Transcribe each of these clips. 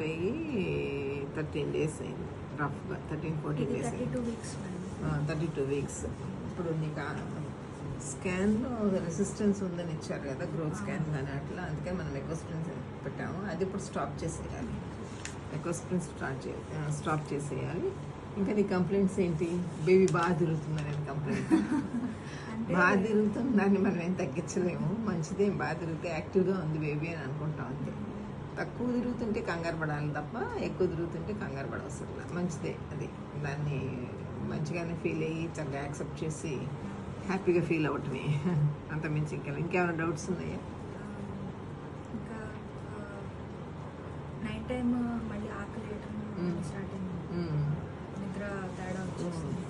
అయ్యి 13 days అయింది రఫ్గా, 13-14 days 32 weeks. ఇప్పుడు నీకు స్కాన్లో రెసిస్టెన్స్ ఉందని ఇచ్చారు కదా, గ్రోత్ స్కాన్ కానీ అట్లా, అందుకే మనం ఎకోస్ప్రిన్స్ పెట్టాము. అది ఇప్పుడు స్టాప్ చేసేయాలి, ఎకోస్ప్రిన్స్ స్టాప్ చేసేయాలి. ఇంకా నీ కంప్లైంట్స్ ఏంటి? బేబీ బాగా తిరుగుతుంది అనేది కంప్లైంట్. బాగా తిరుగుతుంది, దాన్ని మనం ఏం తగ్గించలేము. మంచిదేం బాగా తిరిగితే యాక్టివ్గా ఉంది బేబీ అని అనుకుంటాం అంతే. తక్కువ తిరుగుతుంటే కంగారు పడాలి తప్ప ఎక్కువ తిరుగుతుంటే కంగారు పడవసరం. మంచిదే అది, దాన్ని మంచిగానే ఫీల్ అయ్యి చక్కగా యాక్సెప్ట్ చేసి హ్యాపీగా ఫీల్ అవ్వటమే. అంత మించి ఇంకేమైనా డౌట్స్ ఉన్నాయా? ఇంకా నైట్ టైం మళ్ళీ ఆకలి స్టార్ట్ అయింది, నిద్ర తేడా వచ్చేసింది.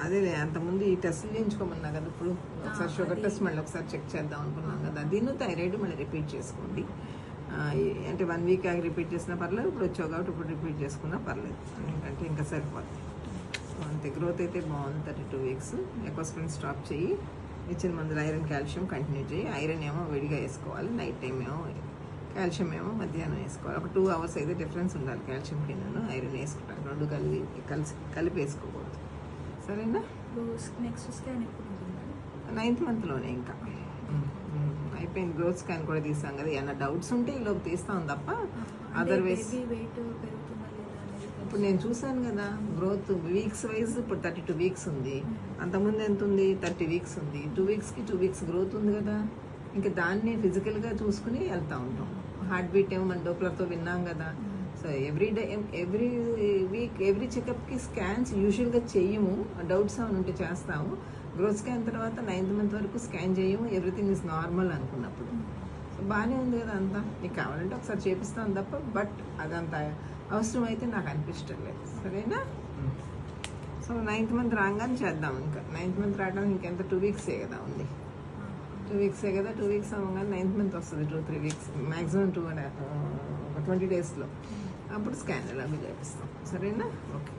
అదేలే, అంతకుముందు ఈ టెస్ట్లు చేయించుకోమన్నా కదా, ఇప్పుడు ఒకసారి షుగర్ టెస్ట్ మళ్ళీ ఒకసారి చెక్ చేద్దాం అనుకున్నాం కదా, దీన్ని థైరాయిడ్ మళ్ళీ రిపీట్ చేసుకోండి. అంటే 1 week ఆగి రిపీట్ చేసినా పర్లేదు, ఇప్పుడు వచ్చావు కాబట్టి ఇప్పుడు రిపీట్ చేసుకున్నా పర్లేదు, ఎందుకంటే ఇంకా సరిపోతుంది. అంతే, గ్రోత్ అయితే బాగుంది. 32 weeks. ఎకోస్ప్రిన్ స్టాప్ చేయి, ఇచ్చిన మందులు ఐరన్ కాల్షియం కంటిన్యూ చేయి. ఐరన్ ఏమో విడిగా వేసుకోవాలి, నైట్ టైం ఏమో కాల్షియం ఏమో మధ్యాహ్నం వేసుకోవాలి. ఒక 2 hours అయితే డిఫరెన్స్ ఉండాలి, కాల్షియం కింద ఐరన్ వేసుకుంటాను. 2 కలిపి వేసుకోకూడదు, సరేనా? నెక్స్ట్ స్కాన్ ఎప్పుడు ఉంటుంది? 9th monthలోనే ఇంకా అయిపోయింది. గ్రోత్ స్కాన్ కూడా తీసాం కదా, ఏమైనా డౌట్స్ ఉంటే ఈలోపు తీస్తాం తప్ప అదర్వైజ్. వెయిట్ పెరుగుతుందా లేదా అనేది ఇప్పుడు నేను చూసాను కదా, గ్రోత్ వీక్స్ వైజ్ ఇప్పుడు 32 weeks ఉంది. అంతకుముందు ఎంత ఉంది? 30 weeks ఉంది. 2 weeksకి 2 weeks గ్రోత్ ఉంది కదా, ఇంకా దాన్ని ఫిజికల్గా చూసుకుని వెళ్తూ ఉంటాం. హార్ట్ బీట్ ఏమో మన డోప్లర్తో విన్నాం కదా. సో ఎవ్రీ వీక్ ఎవ్రీ చెకప్కి స్కాన్స్ యూజువల్గా చెయ్యము, డౌట్స్ ఏమైనా ఉంటే చేస్తాము. గ్రోత్ స్కాన్ తర్వాత 9th month వరకు స్కాన్ చేయము, ఎవ్రీథింగ్ ఇస్ నార్మల్ అనుకున్నప్పుడు. సో బాగానే ఉంది కదా అంతా, నీకు కావాలంటే ఒకసారి చేపిస్తాను తప్ప, బట్ అదంతా అవసరం అయితే నాకు అనిపించడం లేదు, సరేనా? సో 9th month రాగానే చేద్దాం. ఇంకా 9th month రావడానికి ఇంకెంత 2 weeks కదా ఉంది, 2 weeks కదా. 2 weeks అవ్వగానే 9th month వస్తుంది. 2-3 weeks మ్యాక్సిమం 20 daysలో అప్పుడు స్కాన్ ఎలాగో చేపిస్తాం, సరేనా? ఓకే.